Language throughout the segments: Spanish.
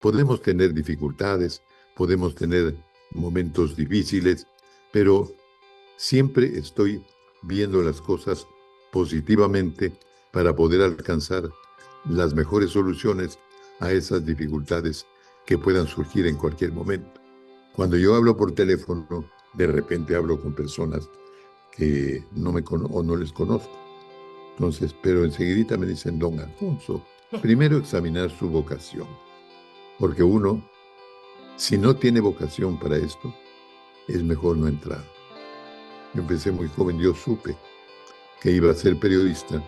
podemos tener dificultades, podemos tener momentos difíciles, pero siempre estoy viendo las cosas positivamente para poder alcanzar las mejores soluciones a esas dificultades que puedan surgir en cualquier momento. Cuando yo hablo por teléfono, de repente hablo con personas que no me o no les conozco. Entonces, pero enseguida me dicen, don Alfonso, primero examinar su vocación, porque uno, si no tiene vocación para esto, es mejor no entrar. Yo empecé muy joven, yo supe que iba a ser periodista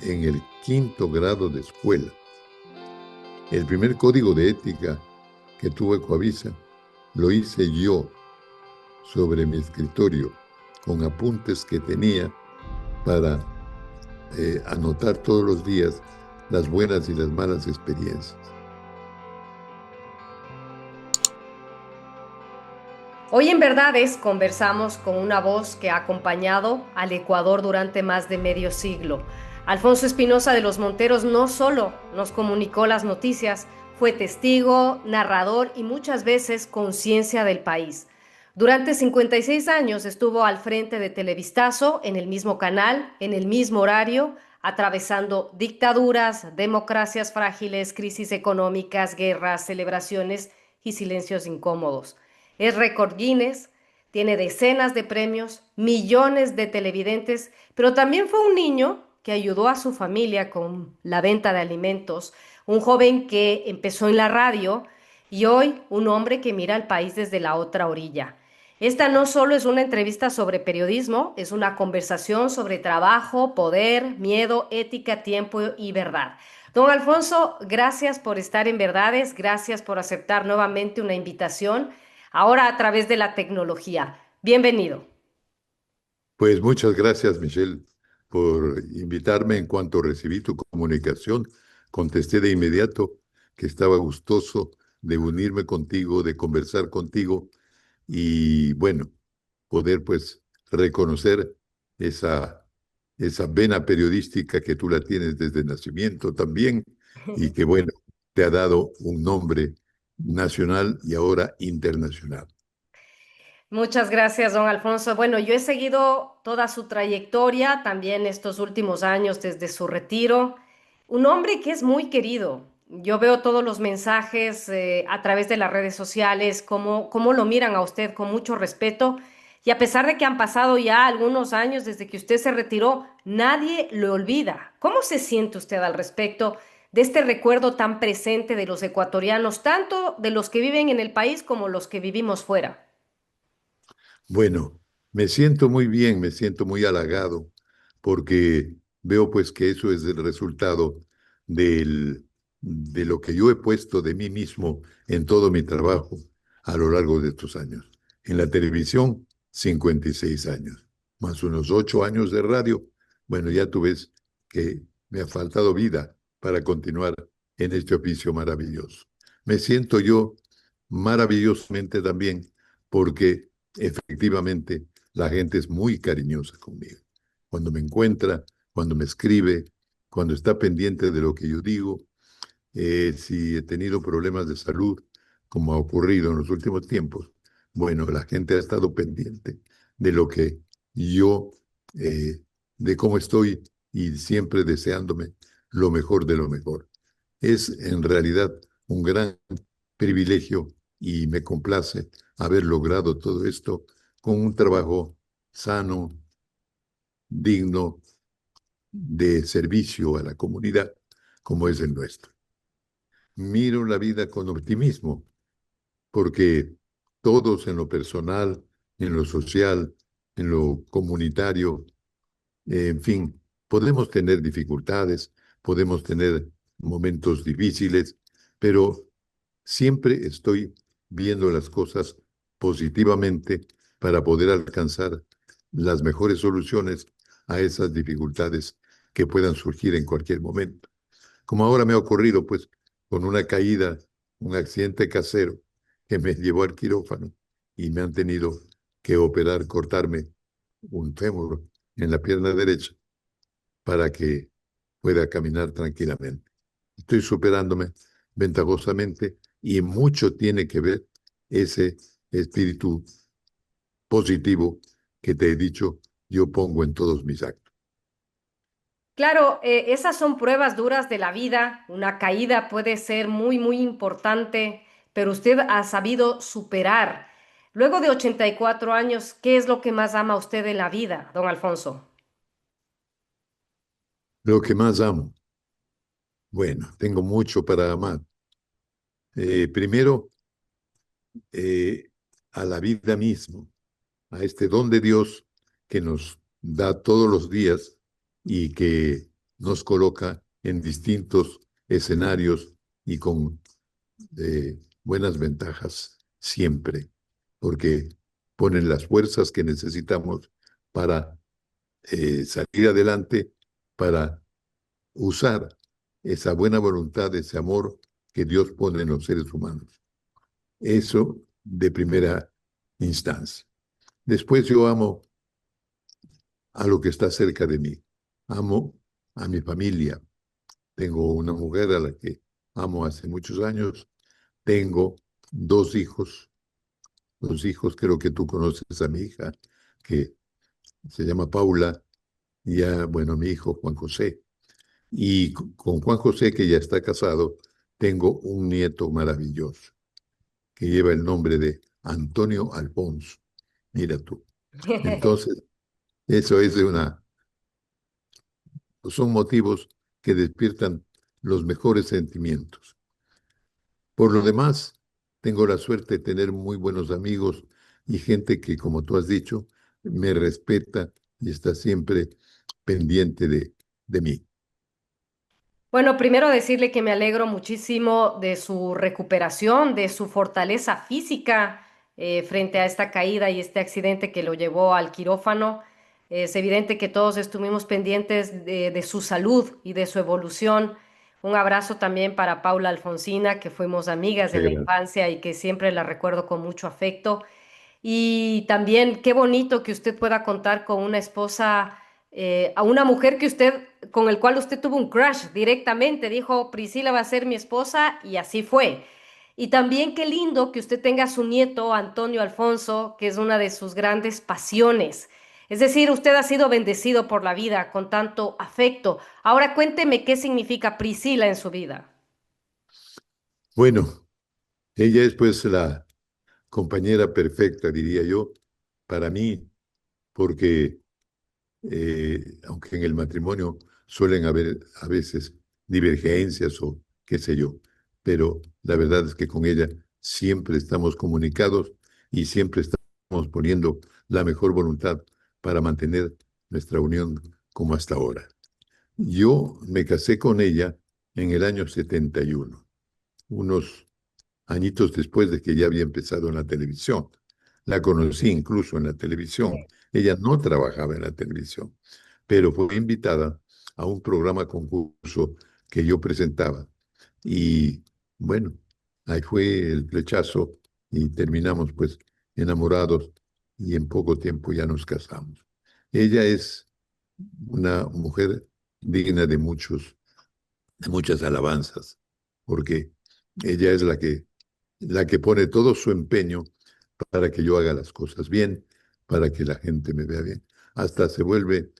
en el quinto grado de escuela. El primer código de ética que tuvo Ecoavisa lo hice yo sobre mi escritorio con apuntes que tenía para anotar todos los días las buenas y las malas experiencias. Hoy en Verdades conversamos con una voz que ha acompañado al Ecuador durante más de medio siglo. Alfonso Espinosa de los Monteros no solo nos comunicó las noticias, fue testigo, narrador y muchas veces conciencia del país. Durante 56 años estuvo al frente de Televistazo, en el mismo canal, en el mismo horario, atravesando dictaduras, democracias frágiles, crisis económicas, guerras, celebraciones y silencios incómodos. Es récord Guinness, tiene decenas de premios, millones de televidentes, pero también fue un niño que ayudó a su familia con la venta de alimentos, un joven que empezó en la radio y hoy un hombre que mira al país desde la otra orilla. Esta no solo es una entrevista sobre periodismo, es una conversación sobre trabajo, poder, miedo, ética, tiempo y verdad. Don Alfonso, gracias por estar en Verdades, gracias por aceptar nuevamente una invitación, ahora a través de la tecnología. Bienvenido. Pues muchas gracias, Michelle, por invitarme. En cuanto recibí tu comunicación, contesté de inmediato que estaba gustoso de unirme contigo, de conversar contigo y bueno, poder pues reconocer esa, esa vena periodística que tú la tienes desde el nacimiento también y que bueno, te ha dado un nombre nacional y ahora internacional. Muchas gracias, don Alfonso. Bueno, yo he seguido toda su trayectoria, también estos últimos años desde su retiro. Un hombre que es muy querido. Yo veo todos los mensajes a través de las redes sociales, cómo lo miran a usted con mucho respeto. Y a pesar de que han pasado ya algunos años desde que usted se retiró, nadie lo olvida. ¿Cómo se siente usted al respecto de este recuerdo tan presente de los ecuatorianos, tanto de los que viven en el país como los que vivimos fuera? Bueno, me siento muy bien, me siento muy halagado, porque veo pues que eso es el resultado de lo que yo he puesto de mí mismo en todo mi trabajo a lo largo de estos años. En la televisión, 56 años, más unos 8 años de radio. Bueno, ya tú ves que me ha faltado vida para continuar en este oficio maravilloso. Me siento yo maravillosamente también porque efectivamente la gente es muy cariñosa conmigo. Cuando me encuentra, cuando me escribe, cuando está pendiente de lo que yo digo, si he tenido problemas de salud, como ha ocurrido en los últimos tiempos, bueno, la gente ha estado pendiente de lo que yo, eh, de cómo estoy y siempre deseándome lo mejor de lo mejor. Es en realidad un gran privilegio y me complace haber logrado todo esto con un trabajo sano, digno, de servicio a la comunidad, como es el nuestro. Miro la vida con optimismo, porque todos en lo personal, en lo social, en lo comunitario, en fin, podemos tener dificultades, podemos tener momentos difíciles, pero siempre estoy viendo las cosas positivamente para poder alcanzar las mejores soluciones a esas dificultades que puedan surgir en cualquier momento. Como ahora me ha ocurrido, pues, con una caída, un accidente casero que me llevó al quirófano y me han tenido que operar, cortarme un fémur en la pierna derecha para que pueda caminar tranquilamente. Estoy superándome, ventajosamente y mucho tiene que ver ese espíritu positivo que te he dicho yo pongo en todos mis actos. Claro, esas son pruebas duras de la vida. Una caída puede ser muy, muy importante, pero usted ha sabido superar. Luego de 84 años, ¿qué es lo que más ama usted en la vida, don Alfonso? Lo que más amo, bueno, tengo mucho para amar. Primero, eh, a la vida mismo, a este don de Dios que nos da todos los días y que nos coloca en distintos escenarios y con buenas ventajas siempre, porque ponen las fuerzas que necesitamos para salir adelante, para usar esa buena voluntad, ese amor que Dios pone en los seres humanos. Eso de primera instancia. Después yo amo a lo que está cerca de mí. Amo a mi familia. Tengo una mujer a la que amo hace muchos años. Tengo dos hijos. Dos hijos, creo que tú conoces a mi hija, que se llama Paula, y bueno, mi hijo Juan José. Y con Juan José, que ya está casado, tengo un nieto maravilloso, que lleva el nombre de Antonio Alfonso. Mira tú. Entonces, eso es son motivos que despiertan los mejores sentimientos. Por lo demás, tengo la suerte de tener muy buenos amigos y gente que, como tú has dicho, me respeta y está siempre pendiente de mí. Bueno, primero decirle que me alegro muchísimo de su recuperación, de su fortaleza física frente a esta caída y este accidente que lo llevó al quirófano. Es evidente que todos estuvimos pendientes de su salud y de su evolución. Un abrazo también para Paula Alfonsina, que fuimos amigas en Muchas la gracias. infancia y que siempre la recuerdo con mucho afecto. Y también qué bonito que usted pueda contar con una esposa, a una mujer que usted, con el cual usted tuvo un crush directamente, dijo, Priscila va a ser mi esposa y así fue. Y también qué lindo que usted tenga a su nieto, Antonio Alfonso, que es una de sus grandes pasiones. Es decir, usted ha sido bendecido por la vida con tanto afecto. Ahora cuénteme qué significa Priscila en su vida. Bueno, ella es pues la compañera perfecta, diría yo, para mí, porque aunque en el matrimonio suelen haber a veces divergencias o qué sé yo, pero la verdad es que con ella siempre estamos comunicados y siempre estamos poniendo la mejor voluntad para mantener nuestra unión como hasta ahora. Yo me casé con ella en el año 71, unos añitos después de que ya había empezado en la televisión. La conocí incluso en la televisión. Ella no trabajaba en la televisión, pero fue invitada a un programa concurso que yo presentaba. Y bueno, ahí fue el flechazo y terminamos pues enamorados y en poco tiempo ya nos casamos. Ella es una mujer digna de muchas alabanzas, porque ella es la que pone todo su empeño para que yo haga las cosas bien, para que la gente me vea bien. Hasta se vuelve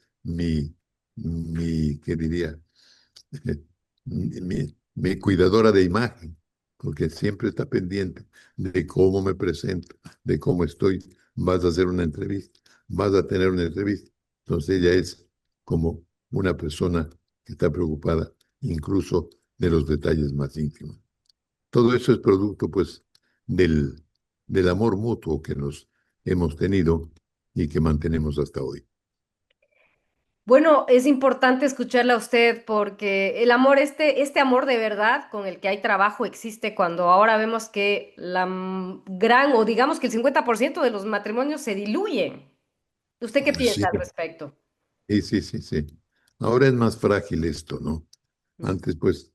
¿qué diría? Mi cuidadora de imagen, porque siempre está pendiente de cómo me presento, de cómo estoy. Vas a hacer una entrevista, vas a tener una entrevista. Entonces ella es como una persona que está preocupada incluso de los detalles más íntimos. Todo eso es producto, pues, del amor mutuo que nos hemos tenido y que mantenemos hasta hoy. Bueno, es importante escucharla a usted porque el amor, este amor de verdad con el que hay trabajo existe cuando ahora vemos que la gran, o digamos que el 50% de los matrimonios se diluyen. ¿Usted qué piensa Sí, al respecto? sí, sí, sí, sí. Ahora es más frágil esto, ¿no? Mm. Antes, pues,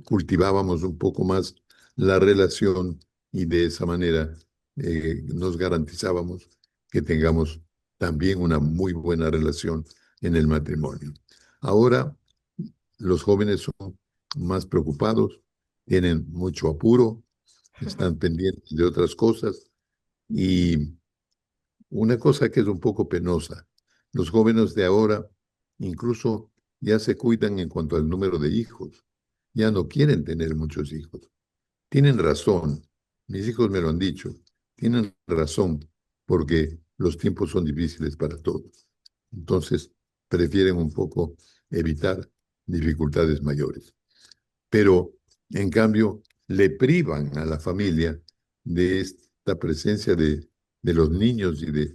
cultivábamos un poco más la relación y de esa manera nos garantizábamos que tengamos también una muy buena relación en el matrimonio. Ahora los jóvenes son más preocupados tienen mucho apuro, están pendientes de otras cosas y una cosa que es un poco penosa, los jóvenes de ahora incluso ya se cuidan en cuanto al número de hijos, ya no quieren tener muchos hijos. Tienen razón, mis hijos me lo han dicho, tienen razón porque los tiempos son difíciles para todos. Entonces, prefieren un poco evitar dificultades mayores. Pero, en cambio, le privan a la familia de esta presencia de los niños y de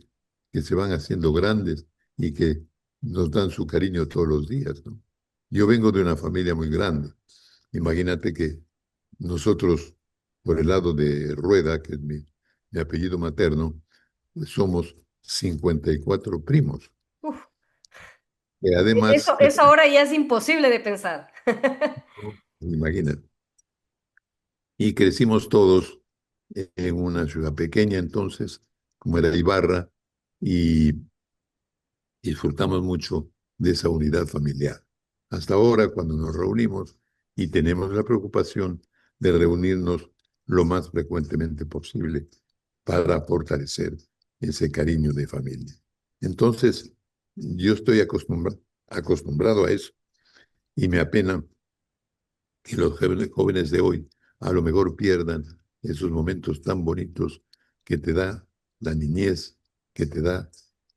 que se van haciendo grandes y que nos dan su cariño todos los días, ¿no? Yo vengo de una familia muy grande. Imagínate que nosotros, por el lado de Rueda, que es mi apellido materno, somos 54 primos. Uf, Y además, eso ahora ya es imposible de pensar. imagínate, y crecimos todos en una ciudad pequeña entonces, como era Ibarra, y disfrutamos mucho de esa unidad familiar. Hasta ahora, cuando nos reunimos y tenemos la preocupación de reunirnos lo más frecuentemente posible para fortalecer ese cariño de familia. Entonces, yo estoy acostumbrado a eso y me apena que los jóvenes de hoy a lo mejor pierdan esos momentos tan bonitos que te da la niñez, que te da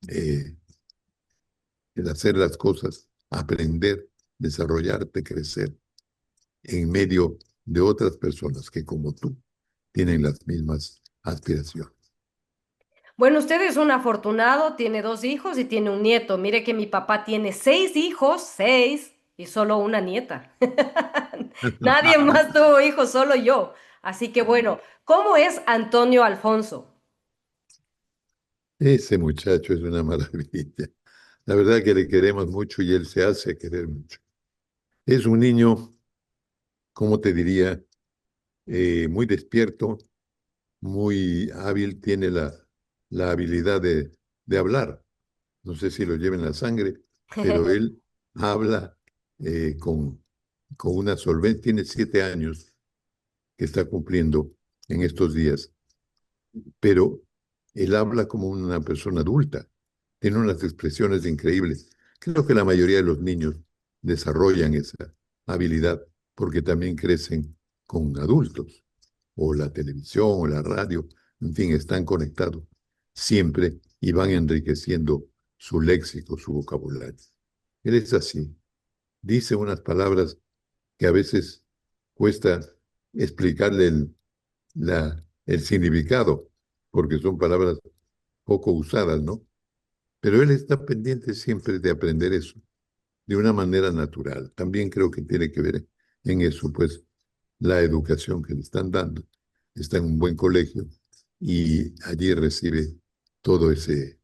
eh, el hacer las cosas, aprender, desarrollarte, crecer en medio de otras personas que como tú tienen las mismas aspiraciones. Bueno, usted es un afortunado, tiene dos hijos y tiene un nieto. Mire que mi papá tiene seis hijos, seis, y solo una nieta. Nadie más tuvo hijos, solo yo. Así que bueno, ¿cómo es Antonio Alfonso? Ese muchacho es una maravilla. La verdad que le queremos mucho y él se hace querer mucho. Es un niño, ¿cómo te diría? Muy despierto, muy hábil, tiene la habilidad de hablar. No sé si lo lleva en la sangre, pero él habla con una solvencia. Tiene 7 años que está cumpliendo en estos días, pero él habla como una persona adulta. Tiene unas expresiones increíbles. Creo que la mayoría de los niños desarrollan esa habilidad porque también crecen con adultos, o la televisión, o la radio, en fin, están conectados siempre y van enriqueciendo su léxico, su vocabulario. Él es así, dice unas palabras que a veces cuesta explicarle el significado, porque son palabras poco usadas, ¿no? Pero él está pendiente siempre de aprender eso de una manera natural. También creo que tiene que ver en eso, pues, la educación que le están dando. Está en un buen colegio y allí recibe todo eh,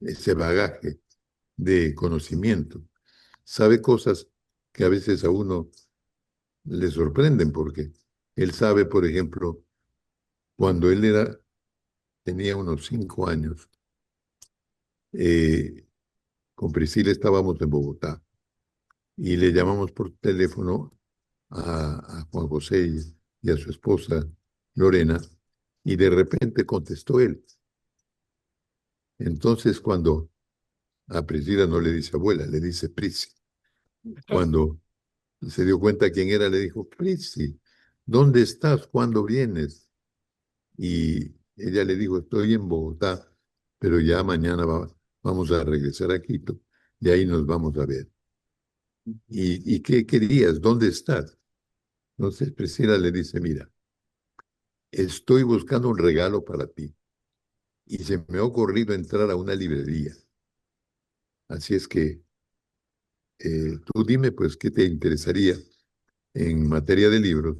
ese bagaje de conocimiento. Sabe cosas que a veces a uno le sorprenden porque él sabe, por ejemplo, cuando tenía unos 5 años, eh, con Priscila estábamos en Bogotá y le llamamos por teléfono a Juan José y a su esposa Lorena, y de repente contestó él. Entonces, cuando a Priscila no le dice abuela, le dice Prisi. Cuando se dio cuenta quién era, le dijo, Prisi, ¿dónde estás? ¿Cuándo vienes? Y ella le dijo, estoy en Bogotá, pero ya mañana vamos a regresar a Quito y ahí nos vamos a ver. ¿Y qué querías? ¿Dónde estás? Entonces Priscila le dice, mira, estoy buscando un regalo para ti y se me ha ocurrido entrar a una librería. Así es que tú dime, pues, qué te interesaría en materia de libros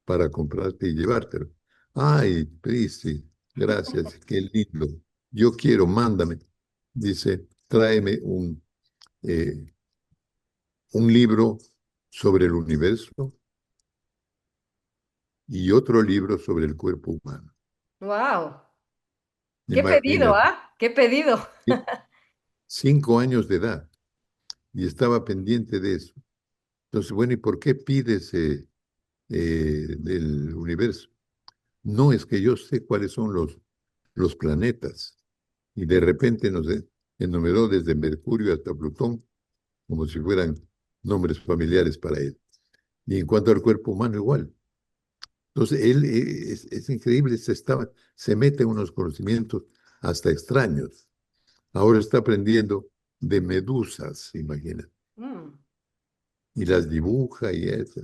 para comprarte y llevártelo. Ay, Prisi, gracias, qué lindo. Yo quiero, mándame. Dice, tráeme eh, un libro sobre el universo y otro libro sobre el cuerpo humano. Wow, qué pedido, Imagínate, ¿ah? ¿Qué pedido? 5 años de edad y estaba pendiente de eso. Entonces, bueno, ¿y por qué pides? del universo. No es que yo sé cuáles son los planetas y de repente nos enumeró desde Mercurio hasta Plutón como si fueran nombres familiares para él. Y en cuanto al cuerpo humano, igual. Entonces, él es increíble, se mete en unos conocimientos hasta extraños. Ahora está aprendiendo de medusas, imagina, Mm. y las dibuja y eso.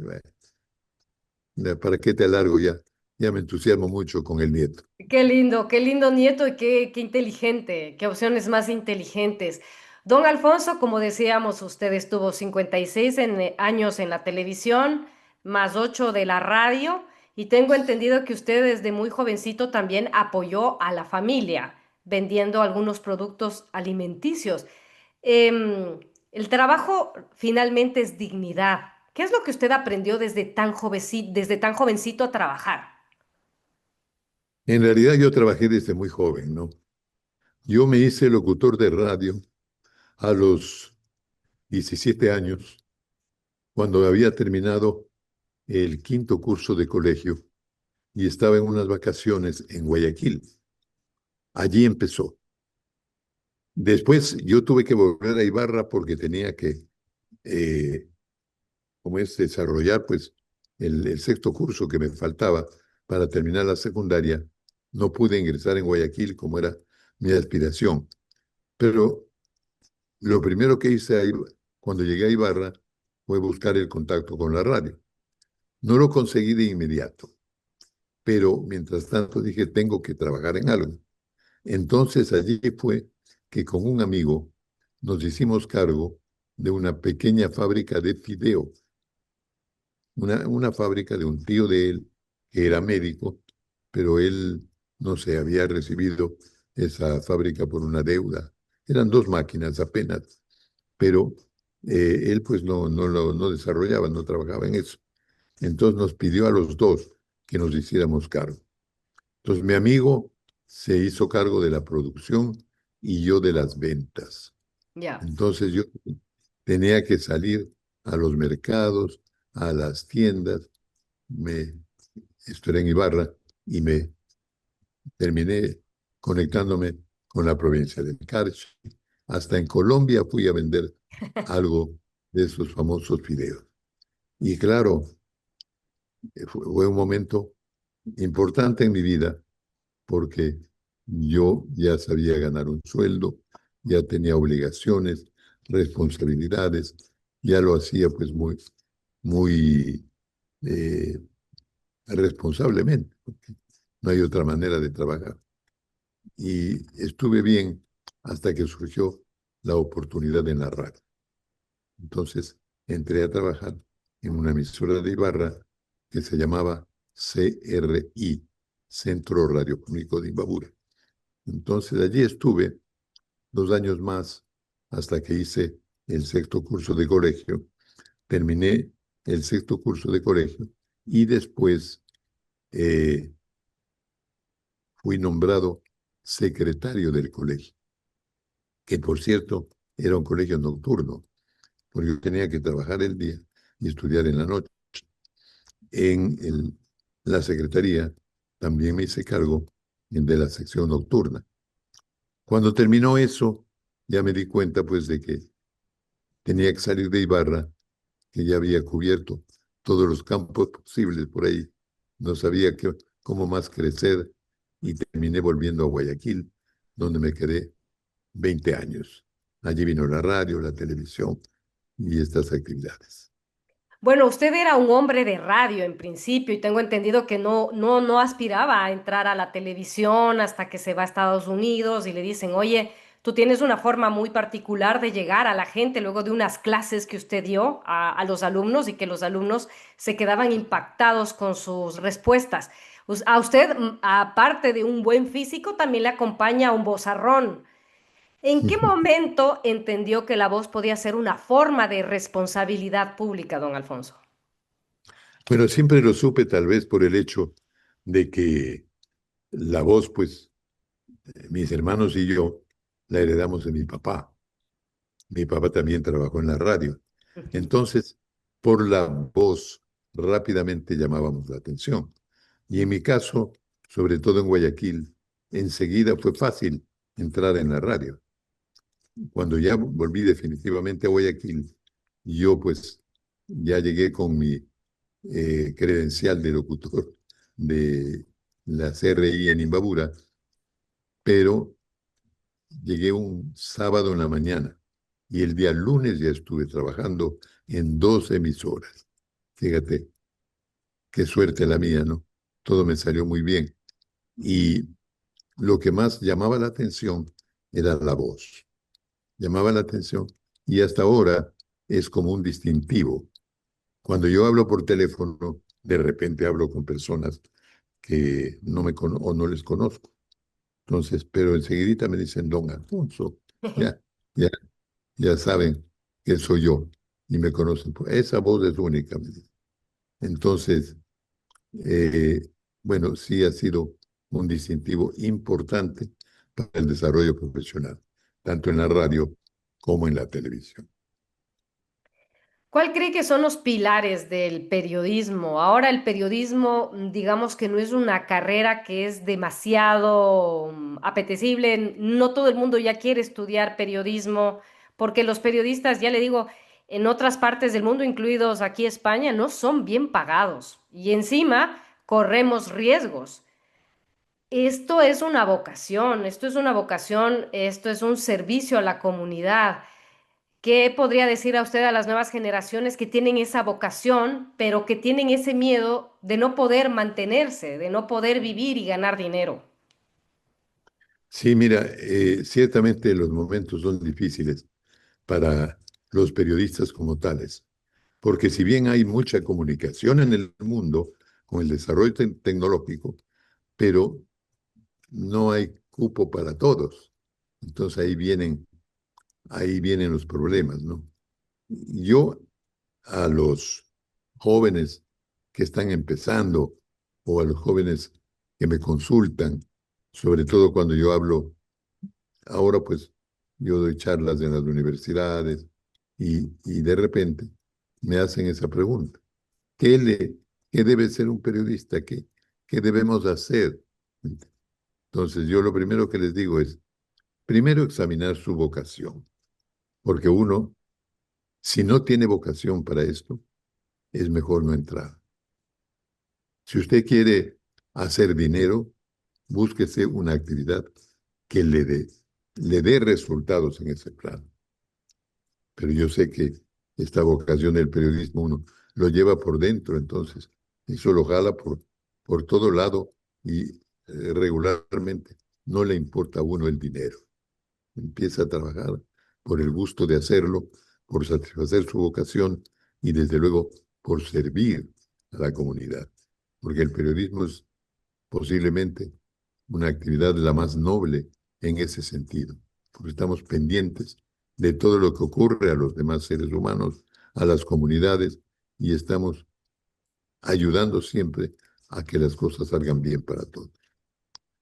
Bueno, ¿para qué te alargo ya? Ya me entusiasmo mucho con el nieto. Qué lindo nieto y qué inteligente, qué opciones más inteligentes. Don Alfonso, como decíamos, usted estuvo 56 años en la televisión, más 8 de la radio, y tengo entendido que usted desde muy jovencito también apoyó a la familia, vendiendo algunos productos alimenticios. Em, el trabajo finalmente es dignidad. ¿Qué es lo que usted aprendió desde tan jovencito a trabajar? En realidad yo trabajé desde muy joven, ¿no? Yo me hice locutor de radio a los 17 años, cuando había terminado el quinto curso de colegio y estaba en unas vacaciones en Guayaquil. Allí empezó. Después yo tuve que volver a Ibarra porque tenía que, eh, como es, desarrollar pues el sexto curso que me faltaba para terminar la secundaria. No pude ingresar en Guayaquil como era mi aspiración. Pero lo primero que hice ahí, cuando llegué a Ibarra fue buscar el contacto con la radio. No lo conseguí de inmediato, pero mientras tanto dije, tengo que trabajar en algo. Entonces allí fue que con un amigo nos hicimos cargo de una pequeña fábrica de fideo, una fábrica de un tío de él que era médico, pero él no se había recibido esa fábrica por una deuda. Eran dos máquinas apenas, pero él pues no desarrollaba, no trabajaba en eso. Entonces nos pidió a los dos que nos hiciéramos cargo. Entonces mi amigo se hizo cargo de la producción y yo de las ventas. Ya. Entonces yo tenía que salir a los mercados, a las tiendas. Me, Esto era en Ibarra y me terminé conectándome con la provincia del Carchi. Hasta en Colombia fui a vender algo de esos famosos fideos. Y claro, fue un momento importante en mi vida porque yo ya sabía ganar un sueldo, ya tenía obligaciones, responsabilidades, ya lo hacía pues muy eh, responsablemente, porque no hay otra manera de trabajar. Y estuve bien hasta que surgió la oportunidad en la radio. Entonces entré a trabajar en una emisora de Ibarra que se llamaba CRI, Centro Radiofónico de Imbabura. Entonces allí estuve 2 años más hasta que hice el sexto curso de colegio. Terminé el sexto curso de colegio y después eh, fui nombrado secretario del colegio, que por cierto era un colegio nocturno, porque yo tenía que trabajar el día y estudiar en la noche. En la secretaría también me hice cargo de la sección nocturna. Cuando terminó eso, ya me di cuenta pues de que tenía que salir de Ibarra, que ya había cubierto todos los campos posibles por ahí. No sabía cómo más crecer y terminé volviendo a Guayaquil, donde me quedé 20 años. Allí vino la radio, la televisión y estas actividades. Bueno, usted era un hombre de radio en principio y tengo entendido que no aspiraba a entrar a la televisión hasta que se va a Estados Unidos y le dicen, oye, tú tienes una forma muy particular de llegar a la gente luego de unas clases que usted dio a los alumnos y que los alumnos se quedaban impactados con sus respuestas. A usted, aparte de un buen físico, también le acompaña un vozarrón. ¿En qué momento entendió que la voz podía ser una forma de responsabilidad pública, don Alfonso? Bueno, siempre lo supe tal vez por el hecho de que la voz, pues mis hermanos y yo la heredamos de mi papá. Mi papá también trabajó en la radio. Ujú. Entonces, por la voz rápidamente llamábamos la atención. Y en mi caso, sobre todo en Guayaquil, enseguida fue fácil entrar en la radio. Cuando ya volví definitivamente a Guayaquil, yo pues ya llegué con mi credencial de locutor de la CRI en Imbabura, pero llegué un sábado en la mañana y el día lunes ya estuve trabajando en 2 emisoras. Fíjate, qué suerte la mía, ¿no? Todo me salió muy bien. Y lo que más llamaba la atención era la voz. Llamaba la atención y hasta ahora es como un distintivo. Cuando yo hablo por teléfono, de repente hablo con personas que no me o no les conozco. Entonces, pero enseguidita me dicen, don Alfonso, ya, ya, ya saben que soy yo y me conocen. Esa voz es única, me dicen. Entonces, eh, bueno, sí ha sido un distintivo importante para el desarrollo profesional, tanto en la radio como en la televisión. ¿Cuál cree que son los pilares del periodismo? Ahora el periodismo, digamos que no es una carrera que es demasiado apetecible. No todo el mundo ya quiere estudiar periodismo, porque los periodistas, ya le digo, en otras partes del mundo, incluidos aquí España, no son bien pagados. Y encima corremos riesgos. Esto es una vocación, esto es un servicio a la comunidad. ¿Qué podría decir a usted a las nuevas generaciones que tienen esa vocación, pero que tienen ese miedo de no poder mantenerse, de no poder vivir y ganar dinero? Sí, mira, ciertamente los momentos son difíciles para los periodistas como tales, porque si bien hay mucha comunicación en el mundo con el desarrollo tecnológico, pero no hay cupo para todos. Entonces ahí vienen los problemas, ¿no? Yo a los jóvenes que están empezando o a los jóvenes que me consultan, sobre todo cuando yo hablo, ahora pues yo doy charlas en las universidades y de repente me hacen esa pregunta. ¿Qué, le, qué debe ser un periodista? ¿Qué debemos hacer? Entonces yo lo primero que les digo es, primero examinar su vocación, porque uno, si no tiene vocación para esto, es mejor no entrar. Si usted quiere hacer dinero, búsquese una actividad que le dé resultados en ese plano. Pero yo sé que esta vocación del periodismo uno lo lleva por dentro, entonces eso lo jala por todo lado y regularmente no le importa a uno el dinero. Empieza a trabajar por el gusto de hacerlo, por satisfacer su vocación y desde luego por servir a la comunidad. Porque el periodismo es posiblemente una actividad la más noble en ese sentido, porque estamos pendientes de todo lo que ocurre a los demás seres humanos, a las comunidades, y estamos ayudando siempre a que las cosas salgan bien para todos.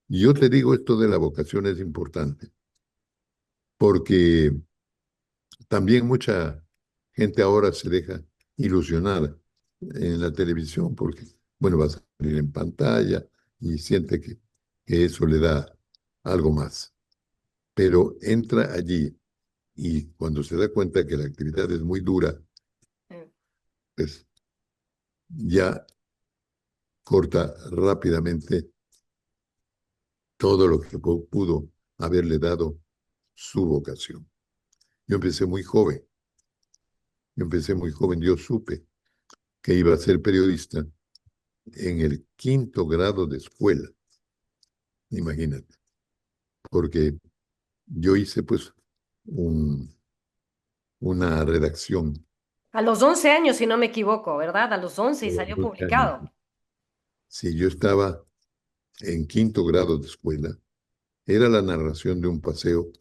Y yo te digo, esto de la vocación es importante, porque también mucha gente ahora se deja ilusionar en la televisión, porque, bueno, va a salir en pantalla y siente que eso le da algo más. Pero entra allí y cuando se da cuenta que la actividad es muy dura, Mm. pues ya corta rápidamente todo lo que pudo haberle dado su vocación. Yo empecé muy joven, yo supe que iba a ser periodista en el quinto grado de escuela, imagínate, porque yo hice pues un, una redacción A los 11 años, si no me equivoco, ¿verdad? A los 11 y de los salió 12 años. publicado. Si yo estaba en quinto grado de escuela, era la narración de un paseo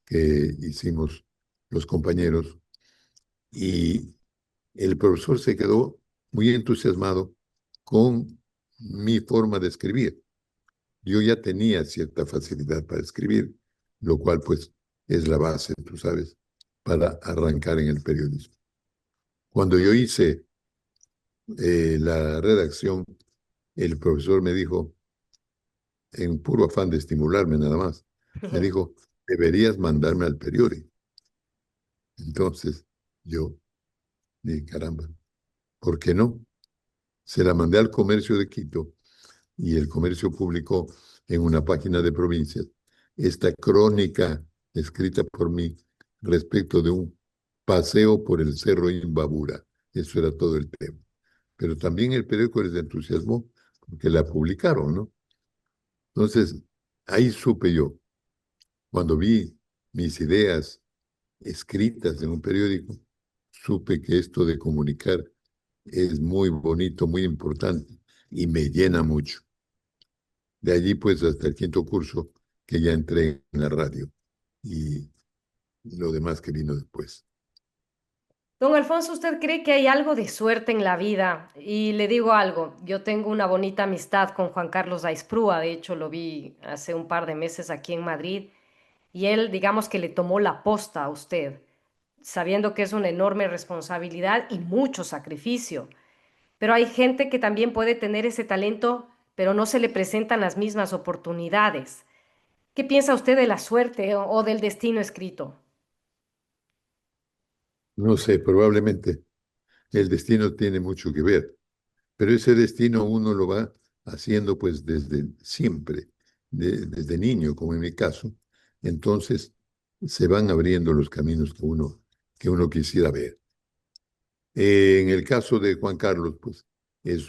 que hicimos los compañeros y el profesor se quedó muy entusiasmado con mi forma de escribir. Yo ya tenía cierta facilidad para escribir, lo cual pues es la base, tú sabes, para arrancar en el periodismo. Cuando yo hice la redacción, el profesor me dijo, en puro afán de estimularme nada más, me dijo, deberías mandarme al periódico. Entonces, yo dije, caramba, ¿por qué no? Se la mandé al Comercio de Quito y el Comercio publicó en una página de provincias esta crónica escrita por mí respecto de un paseo por el Cerro Imbabura. Eso era todo el tema. Pero también el periódico les entusiasmó porque la publicaron, ¿no? Entonces, ahí supe yo, cuando vi mis ideas escritas en un periódico, supe que esto de comunicar es muy bonito, muy importante y me llena mucho. De allí pues hasta el quinto curso que ya entré en la radio y lo demás que vino después. Don Alfonso, ¿usted cree que hay algo de suerte en la vida? Y le digo algo, yo tengo una bonita amistad con Juan Carlos Aizprúa, de hecho lo vi hace un par de meses aquí en Madrid, y él, digamos que le tomó la posta a usted, sabiendo que es una enorme responsabilidad y mucho sacrificio. Pero hay gente que también puede tener ese talento, pero no se le presentan las mismas oportunidades. ¿Qué piensa usted de la suerte o del destino escrito? No sé, probablemente el destino tiene mucho que ver, pero ese destino uno lo va haciendo pues desde siempre, desde niño, como en mi caso. Entonces se van abriendo los caminos que uno quisiera ver. En el caso de Juan Carlos, pues es,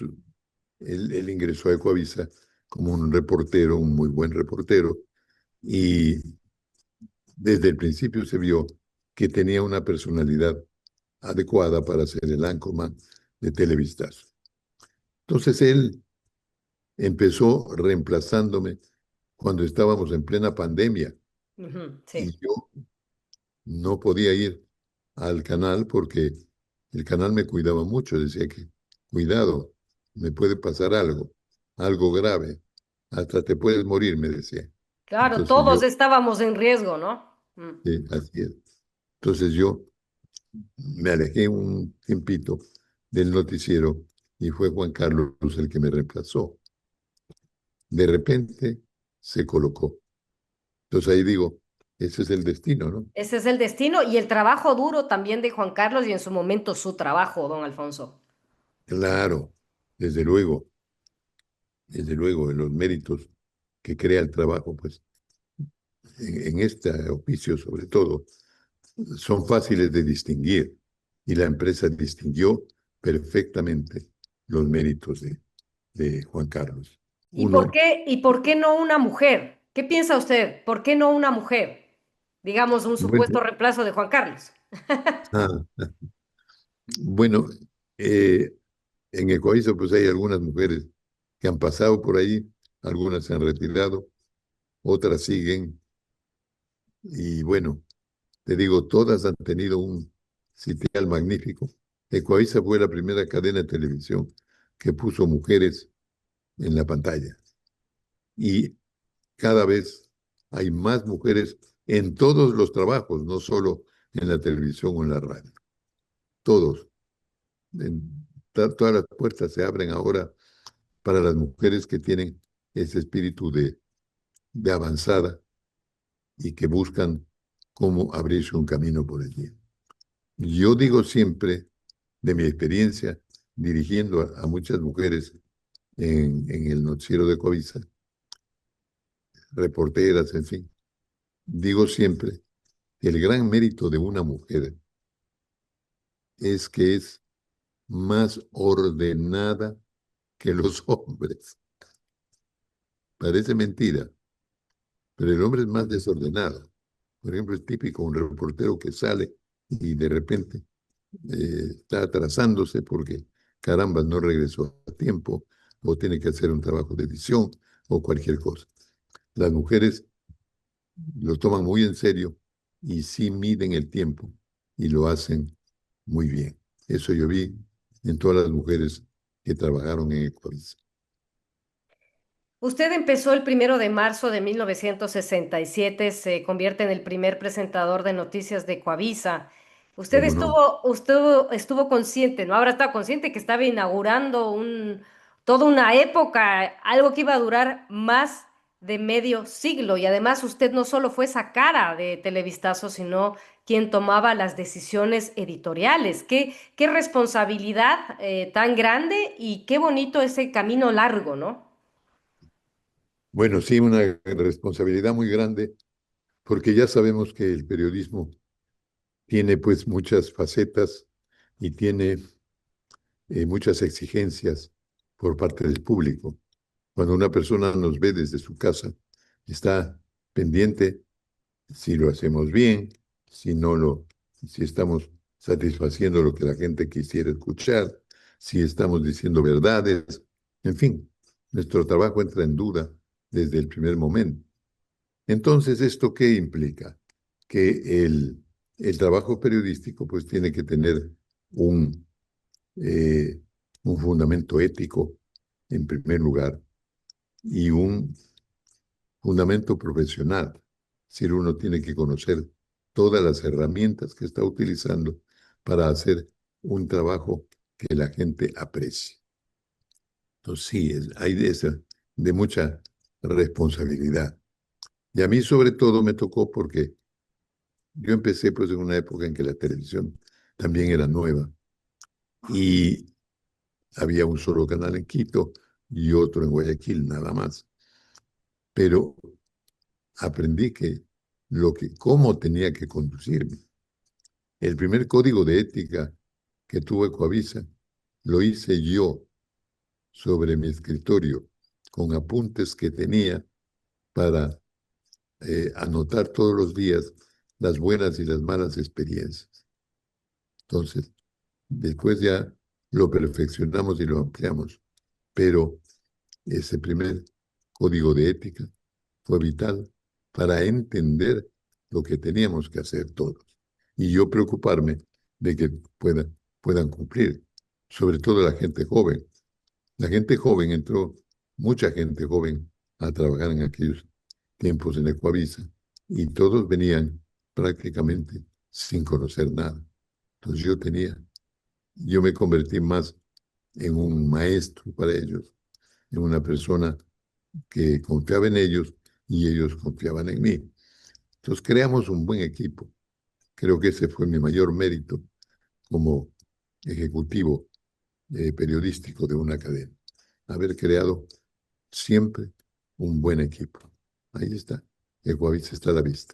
él ingresó a Ecoavisa como un reportero, un muy buen reportero, y desde el principio se vio que tenía una personalidad adecuada para ser el anchorman de Televistazo. Entonces él empezó reemplazándome cuando estábamos en plena pandemia Ujú, sí. y yo no podía ir al canal porque el canal me cuidaba mucho, decía que, cuidado, me puede pasar algo, algo grave, hasta te puedes morir, me decía. Claro, Entonces todos yo, estábamos en riesgo, ¿no? Mm. así es. Entonces yo me alejé un tiempito del noticiero y fue Juan Carlos el que me reemplazó. De repente se colocó. Entonces ahí digo, ese es el destino, ¿no? Ese es el destino y el trabajo duro también de Juan Carlos y en su momento su trabajo, don Alfonso. Claro, desde luego, en los méritos que crea el trabajo, pues en este oficio sobre todo, son fáciles de distinguir y la empresa distinguió perfectamente los méritos de Juan Carlos. Uno, Y por qué no una mujer? ¿Qué piensa usted? ¿Por qué no una mujer? Digamos, un supuesto bueno, reemplazo de Juan Carlos. ah, bueno, eh, en Ecuavisa pues hay algunas mujeres que han pasado por ahí, algunas se han retirado, otras siguen y bueno, te digo, todas han tenido un sitial magnífico. Ecuavisa fue la primera cadena de televisión que puso mujeres en la pantalla y cada vez hay más mujeres en todos los trabajos, no solo en la televisión o en la radio, todos. Todas las puertas se abren ahora para las mujeres que tienen ese espíritu de avanzada y que buscan cómo abrirse un camino por allí. Yo digo siempre, de mi experiencia, dirigiendo a muchas mujeres en el noticiero de Covisa, reporteras, en fin, digo siempre que el gran mérito de una mujer es que es más ordenada que los hombres. Parece mentira, pero el hombre es más desordenado. Por ejemplo, es típico un reportero que sale y de repente está atrasándose porque, caramba, no regresó a tiempo o tiene que hacer un trabajo de edición o cualquier cosa. Las mujeres lo toman muy en serio y sí miden el tiempo y lo hacen muy bien. Eso yo vi en todas las mujeres que trabajaron en Ecuavisa. Usted empezó el 1 de marzo de 1967, se convierte en el primer presentador de noticias de Coavisa Usted ¿Cómo no? estuvo consciente, ¿no? Ahora está consciente que estaba inaugurando toda una época, algo que iba a durar más de medio siglo. Y además usted no solo fue esa cara de Televistazo, sino quien tomaba las decisiones editoriales. Qué responsabilidad tan grande y qué bonito ese camino largo, ¿no? Bueno, sí, una responsabilidad muy grande, porque ya sabemos que el periodismo tiene pues muchas facetas y tiene muchas exigencias por parte del público. Cuando una persona nos ve desde su casa, está pendiente si lo hacemos bien, si no lo, si estamos satisfaciendo lo que la gente quisiera escuchar, si estamos diciendo verdades, en fin, nuestro trabajo entra en duda desde el primer momento. Entonces, ¿esto qué implica? Que el trabajo periodístico pues tiene que tener un, eh, un fundamento ético en primer lugar y un fundamento profesional. Es decir, uno tiene que conocer todas las herramientas que está utilizando para hacer un trabajo que la gente aprecie. Entonces, sí, hay de mucha responsabilidad. Y a mí sobre todo me tocó porque yo empecé pues en una época en que la televisión también era nueva y había un solo canal en Quito y otro en Guayaquil, nada más. Pero aprendí cómo tenía que conducirme. El primer código de ética que tuvo Ecoavisa lo hice yo sobre mi escritorio, con apuntes que tenía para anotar todos los días las buenas y las malas experiencias. Entonces, después ya lo perfeccionamos y lo ampliamos, pero ese primer código de ética fue vital para entender lo que teníamos que hacer todos y yo preocuparme de que puedan cumplir, sobre todo la gente joven. La gente joven entró, mucha gente joven a trabajar en aquellos tiempos en Ecuavisa y todos venían prácticamente sin conocer nada. Entonces yo me convertí más en un maestro para ellos, en una persona que confiaba en ellos y ellos confiaban en mí. Entonces creamos un buen equipo. Creo que ese fue mi mayor mérito como ejecutivo periodístico de una cadena. Haber creado siempre un buen equipo. Ahí está. Ecuavisa está a la vista.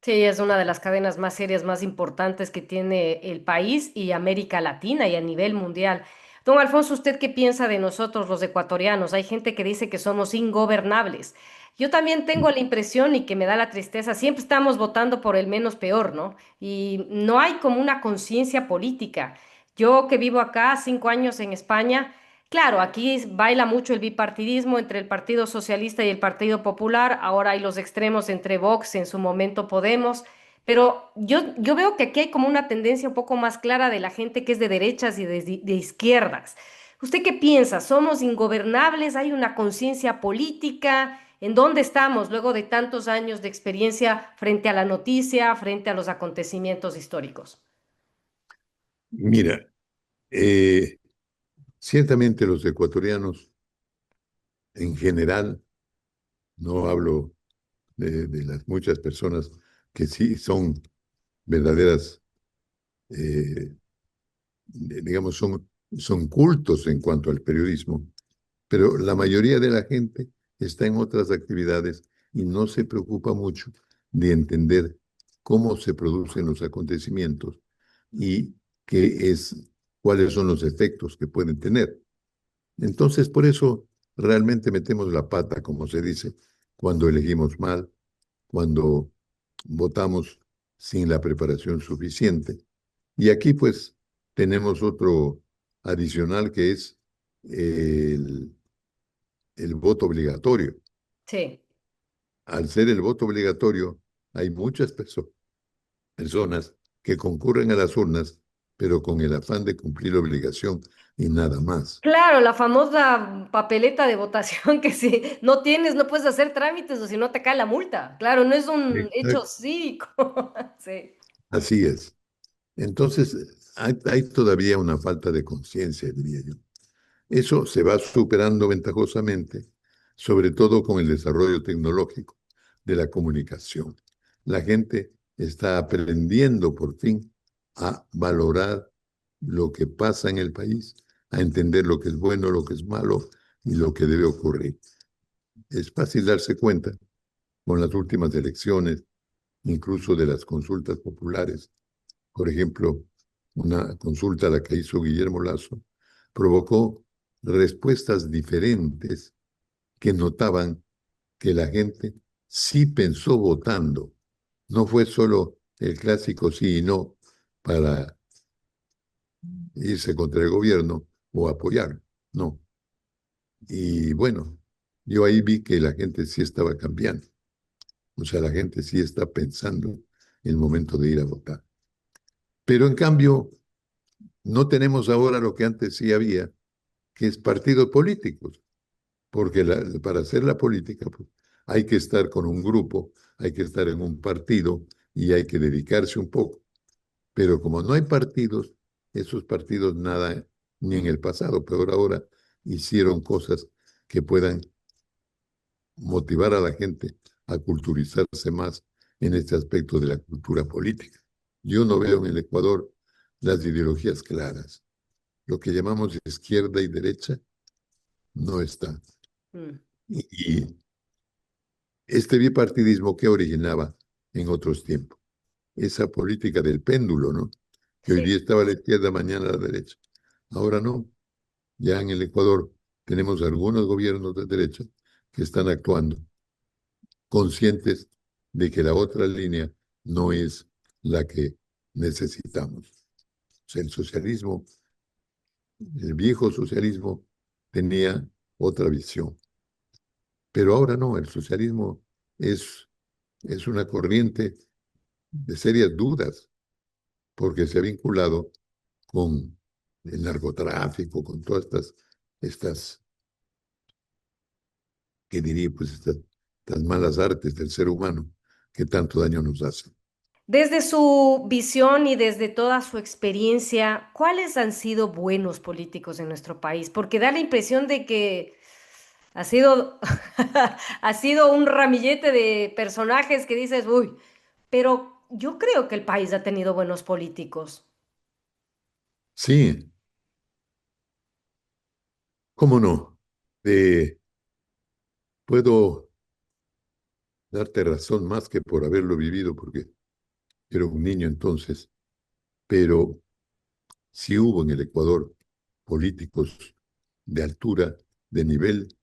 Sí, es una de las cadenas más serias, más importantes que tiene el país y América Latina y a nivel mundial. Don Alfonso, ¿usted qué piensa de nosotros los ecuatorianos? Hay gente que dice que somos ingobernables. Yo también tengo la impresión y que me da la tristeza, siempre estamos votando por el menos peor, ¿no? Y no hay como una conciencia política. Yo que vivo acá 5 años en España. Claro, aquí baila mucho el bipartidismo entre el Partido Socialista y el Partido Popular. Ahora hay los extremos entre Vox, en su momento Podemos. Pero yo veo que aquí hay como una tendencia un poco más clara de la gente que es de derechas y de izquierdas. ¿Usted qué piensa? ¿Somos ingobernables? ¿Hay una conciencia política? ¿En dónde estamos luego de tantos años de experiencia frente a la noticia, frente a los acontecimientos históricos? Mira, eh, ciertamente los ecuatorianos en general, no hablo de las muchas personas que sí son verdaderas, eh, digamos, son cultos en cuanto al periodismo, pero la mayoría de la gente está en otras actividades y no se preocupa mucho de entender cómo se producen los acontecimientos y cuáles son los efectos que pueden tener. Entonces, por eso realmente metemos la pata, como se dice, cuando elegimos mal, cuando votamos sin la preparación suficiente. Y aquí pues tenemos otro adicional que es el, el voto obligatorio. Sí. Al ser el voto obligatorio, hay muchas personas que concurren a las urnas, pero con el afán de cumplir la obligación y nada más. Claro, la famosa papeleta de votación que si no tienes, no puedes hacer trámites o si no te cae la multa. Claro, no es un hecho Exacto. cívico. Sí. Así es. Entonces, hay todavía una falta de conciencia, diría yo. Eso se va superando ventajosamente, sobre todo con el desarrollo tecnológico de la comunicación. La gente está aprendiendo por fin a valorar lo que pasa en el país, a entender lo que es bueno, lo que es malo y lo que debe ocurrir. Es fácil darse cuenta con las últimas elecciones, incluso de las consultas populares. Por ejemplo, una consulta a la que hizo Guillermo Lazo provocó respuestas diferentes que notaban que la gente sí pensó votando. No fue solo el clásico sí y no para irse contra el gobierno o apoyar. No. Y bueno, yo ahí vi que la gente sí estaba cambiando. O sea, la gente sí está pensando en el momento de ir a votar. Pero en cambio, no tenemos ahora lo que antes sí había, que es partidos políticos, porque para hacer la política pues, hay que estar con un grupo, hay que estar en un partido y hay que dedicarse un poco. Pero como no hay partidos, esos partidos nada, ni en el pasado, peor ahora, hicieron cosas que puedan motivar a la gente a culturizarse más en este aspecto de la cultura política. Yo no veo en el Ecuador las ideologías claras. Lo que llamamos izquierda y derecha no está. Mm. Y este bipartidismo que originaba en otros tiempos, esa política del péndulo, ¿no? Que hoy Sí. día estaba a la izquierda, mañana a la derecha. Ahora no. Ya en el Ecuador tenemos algunos gobiernos de derecha que están actuando conscientes de que la otra línea no es la que necesitamos. O sea, el socialismo, el viejo socialismo tenía otra visión, pero ahora no, el socialismo es, es una corriente de serias dudas porque se ha vinculado con el narcotráfico, con todas estas que diría, pues estas malas artes del ser humano que tanto daño nos hacen. Desde su visión y desde toda su experiencia, ¿cuáles han sido buenos políticos en nuestro país? Porque da la impresión de que ha sido, ha sido un ramillete de personajes que dices, uy, pero yo creo que el país ha tenido buenos políticos. Sí, cómo no. Eh, puedo darte razón más que por haberlo vivido, porque era un niño entonces, pero sí hubo en el Ecuador políticos de altura, de nivel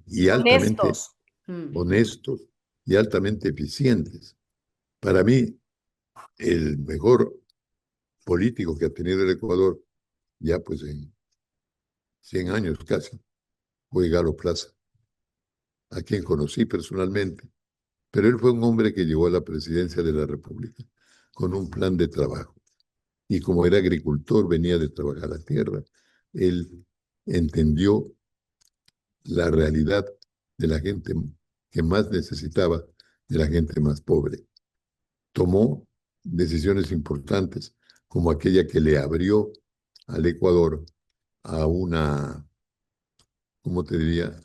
y altamente Honestos. Mm. honestos y altamente eficientes. Para mí, el mejor político que ha tenido el Ecuador, ya pues en 100 años casi, fue Galo Plaza, a quien conocí personalmente, pero él fue un hombre que llegó a la presidencia de la República con un plan de trabajo. Y como era agricultor, venía de trabajar la tierra, él entendió la realidad de la gente que más necesitaba, de la gente más pobre. Tomó decisiones importantes, como aquella que le abrió al Ecuador a una, ¿cómo te diría?,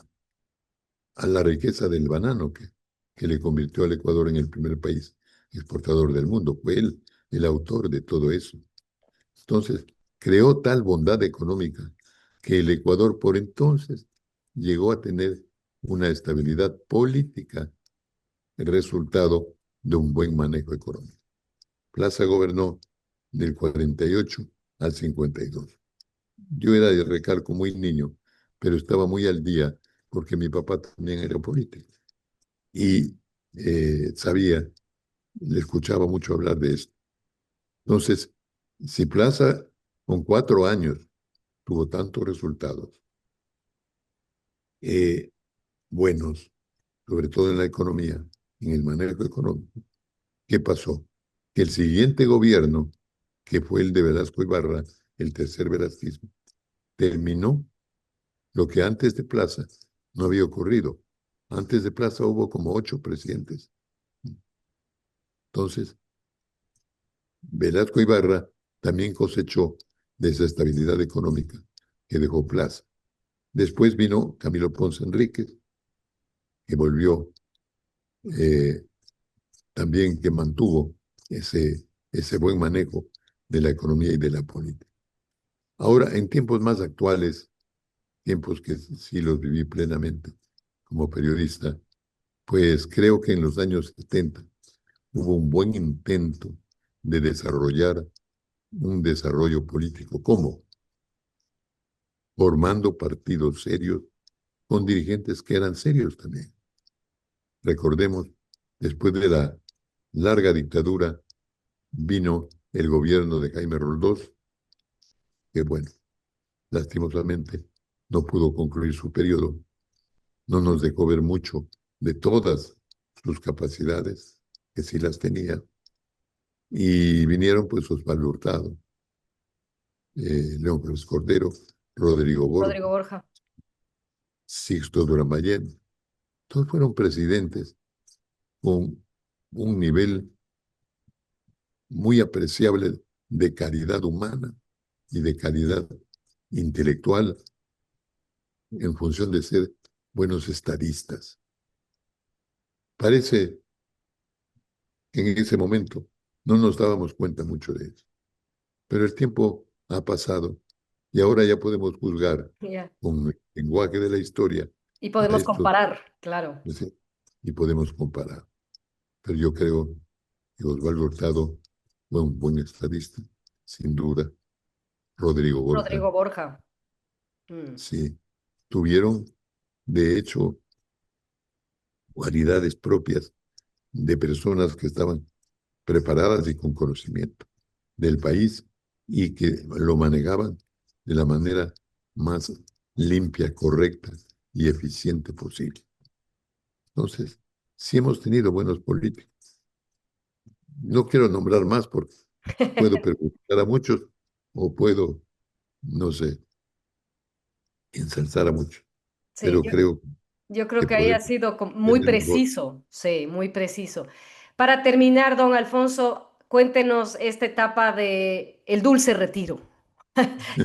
a la riqueza del banano que le convirtió al Ecuador en el primer país exportador del mundo. Fue él el autor de todo eso. Entonces, creó tal bondad económica que el Ecuador por entonces llegó a tener una estabilidad política, el resultado de un buen manejo económico. Plaza gobernó del 48 al 52. Yo era de Recalco muy niño, pero estaba muy al día porque mi papá también era político y sabía, le escuchaba mucho hablar de esto. Entonces, si Plaza con 4 años tuvo tantos resultados eh, buenos, sobre todo en la economía, en el manejo económico, ¿qué pasó? Que el siguiente gobierno, que fue el de Velasco Ibarra, el tercer velasquismo, terminó lo que antes de Plaza no había ocurrido. Antes de Plaza hubo como 8 presidentes. Entonces, Velasco Ibarra también cosechó de esa estabilidad económica que dejó Plaza. Después vino Camilo Ponce Enríquez, que volvió, eh, también que mantuvo ese buen manejo de la economía y de la política. Ahora, en tiempos más actuales, tiempos que sí los viví plenamente como periodista, pues creo que en los años 70 hubo un buen intento de desarrollar un desarrollo político. ¿Cómo? Formando partidos serios con dirigentes que eran serios también. Recordemos, después de la larga dictadura vino el gobierno de Jaime Roldós, que bueno, lastimosamente no pudo concluir su periodo, no nos dejó ver mucho de todas sus capacidades, que sí las tenía, y vinieron pues Osvaldo Hurtado, León Félix Cordero, Rodrigo Borja, Rodrigo Borja. Sixto Duramayén, todos fueron presidentes con un nivel muy apreciable de calidad humana y de calidad intelectual en función de ser buenos estadistas. Parece que en ese momento no nos dábamos cuenta mucho de eso, pero el tiempo ha pasado y ahora ya podemos juzgar Yeah. con el lenguaje de la historia Y a podemos estos, comparar, claro. ¿sí? Y podemos comparar. Pero yo creo que Osvaldo Hurtado fue un buen estadista, sin duda. Rodrigo Borja, Rodrigo Borja. Mm. sí. Tuvieron, de hecho, cualidades propias de personas que estaban preparadas y con conocimiento del país y que lo manejaban de la manera más limpia, correcta y eficiente posible. Entonces, sí hemos tenido buenos políticos. No quiero nombrar más porque puedo perjudicar a muchos o puedo, no sé, ensalzar a muchos, Sí, pero creo yo creo que que ahí ha podemos sido muy tener mejor. preciso, sí, muy preciso. Para terminar, don Alfonso, cuéntenos esta etapa de el dulce retiro.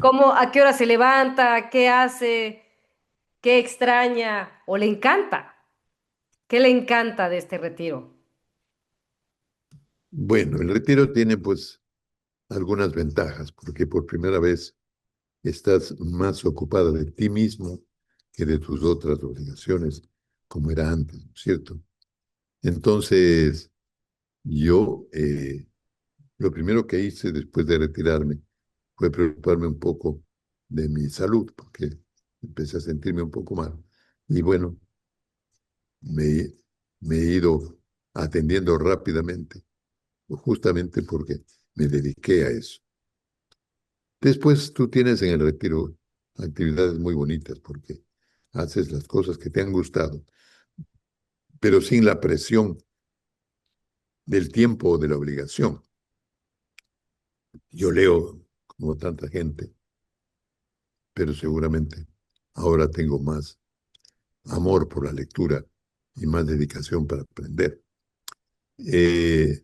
¿Cómo, a qué hora se levanta? ¿Qué hace? ¿Qué extraña? ¿O le encanta? ¿Qué le encanta de este retiro? Bueno, el retiro tiene pues algunas ventajas, porque por primera vez estás más ocupada de ti mismo que de tus otras obligaciones, como era antes, ¿no es cierto? Entonces, yo lo primero que hice después de retirarme fue preocuparme un poco de mi salud, porque empecé a sentirme un poco mal. Y bueno, me, me he ido atendiendo rápidamente, justamente porque me dediqué a eso. Después tú tienes en el retiro actividades muy bonitas porque haces las cosas que te han gustado, pero sin la presión del tiempo o de la obligación. Yo leo como tanta gente, pero seguramente ahora tengo más amor por la lectura y más dedicación para aprender. Eh,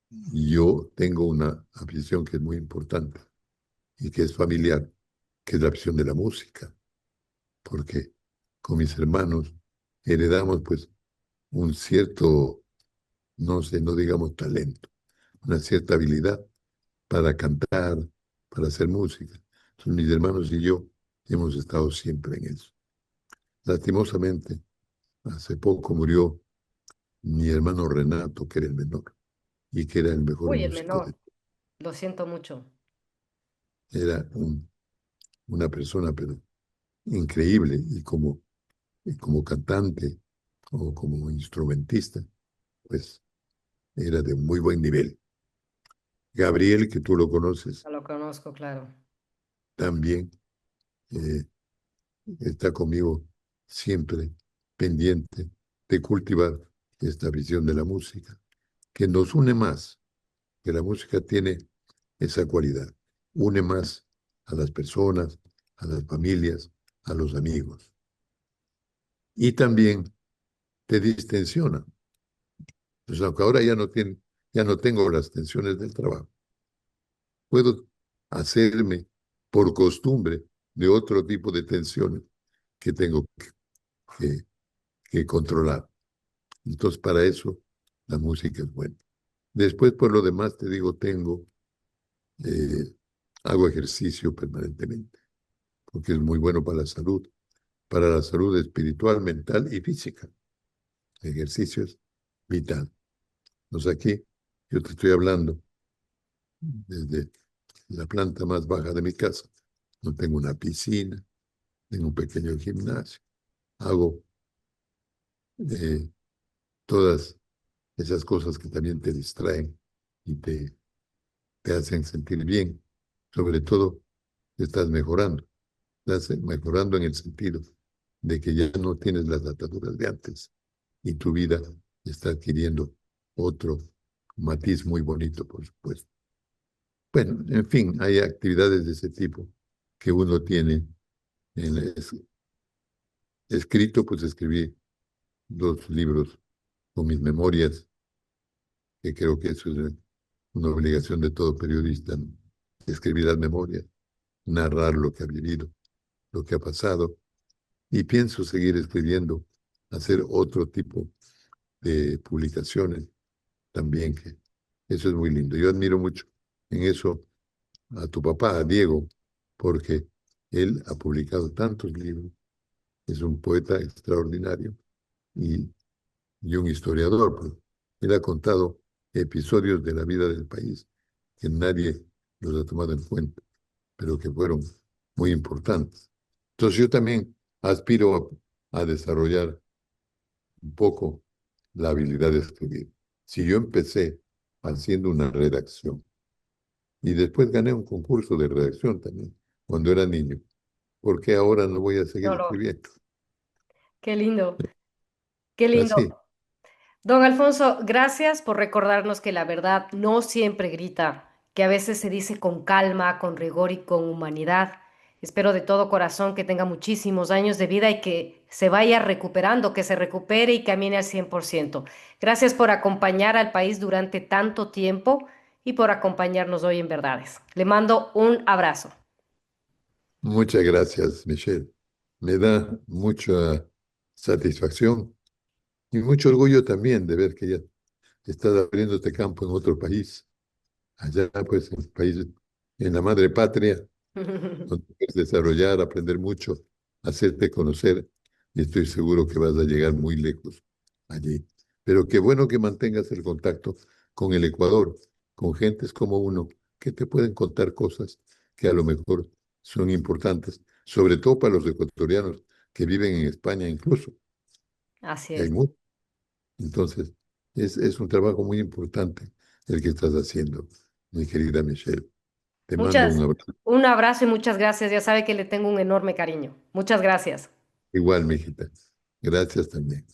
yo tengo una afición que es muy importante y que es familiar, que es la afición de la música, porque con mis hermanos heredamos pues un cierto, no sé, no digamos talento, una cierta habilidad para cantar, para hacer música. Entonces, mis hermanos y yo hemos estado siempre en eso. Lastimosamente, hace poco murió mi hermano Renato, que era el menor y que era el mejor Uy, el músico. menor. Lo siento mucho. Era una persona, pero increíble, y como cantante o como instrumentista, pues era de muy buen nivel. Gabriel, que tú lo conoces, No lo conozco, claro. también eh, está conmigo siempre pendiente de cultivar esta visión de la música, que nos une más, que la música tiene esa cualidad, une más a las personas, a las familias, a los amigos, y también te distensiona. Pues aunque ahora ya no tienen ya no tengo las tensiones del trabajo. Puedo hacerme por costumbre de otro tipo de tensiones que tengo que, que controlar. Entonces, para eso la música es buena. Después, por lo demás, te digo, eh, hago ejercicio permanentemente, porque es muy bueno para la salud espiritual, mental y física. El ejercicio es vital. Entonces aquí yo te estoy hablando desde la planta más baja de mi casa. No tengo una piscina, tengo un pequeño gimnasio. Hago eh, todas esas cosas que también te distraen y te hacen sentir bien. Sobre todo, estás mejorando. Estás mejorando en el sentido de que ya no tienes las ataduras de antes y tu vida está adquiriendo otro matiz muy bonito, por supuesto. Bueno, en fin, hay actividades de ese tipo que uno tiene escrito, pues escribí 2 libros con mis memorias, que creo que eso es una obligación de todo periodista, ¿no? Escribir las memorias, narrar lo que ha vivido, lo que ha pasado, y pienso seguir escribiendo, hacer otro tipo de publicaciones también, que eso es muy lindo. Yo admiro mucho en eso a tu papá, a Diego, porque él ha publicado tantos libros, es un poeta extraordinario y, y un historiador, pues. Él ha contado episodios de la vida del país que nadie los ha tomado en cuenta, pero que fueron muy importantes. Entonces yo también aspiro a desarrollar un poco la habilidad de escribir. Si yo empecé haciendo una redacción y después gané un concurso de redacción también cuando era niño, ¿por qué ahora no voy a seguir No, no, escribiendo? qué lindo, qué lindo. Así, Don Alfonso, gracias por recordarnos que la verdad no siempre grita, que a veces se dice con calma, con rigor y con humanidad. Espero de todo corazón que tenga muchísimos años de vida y que se vaya recuperando, que se recupere y camine al 100%. Gracias por acompañar al país durante tanto tiempo y por acompañarnos hoy en Verdades. Le mando un abrazo. muchas gracias, Michelle. Me da mucha satisfacción y mucho orgullo también de ver que ya estás abriéndote campo en otro país, allá pues en el país, en la madre patria, donde puedes desarrollar, aprender mucho, hacerte conocer, y estoy seguro que vas a llegar muy lejos allí. Pero qué bueno que mantengas el contacto con el Ecuador, con gentes como uno, que te pueden contar cosas que a lo mejor son importantes, sobre todo para los ecuatorianos que viven en España incluso, Así que hay es. muchos. Entonces, es un trabajo muy importante el que estás haciendo, mi querida Michelle. Te mando un Muchas, abrazo. un abrazo y muchas gracias. Ya sabe que le tengo un enorme cariño. Muchas gracias. Igual, mijita. Gracias también.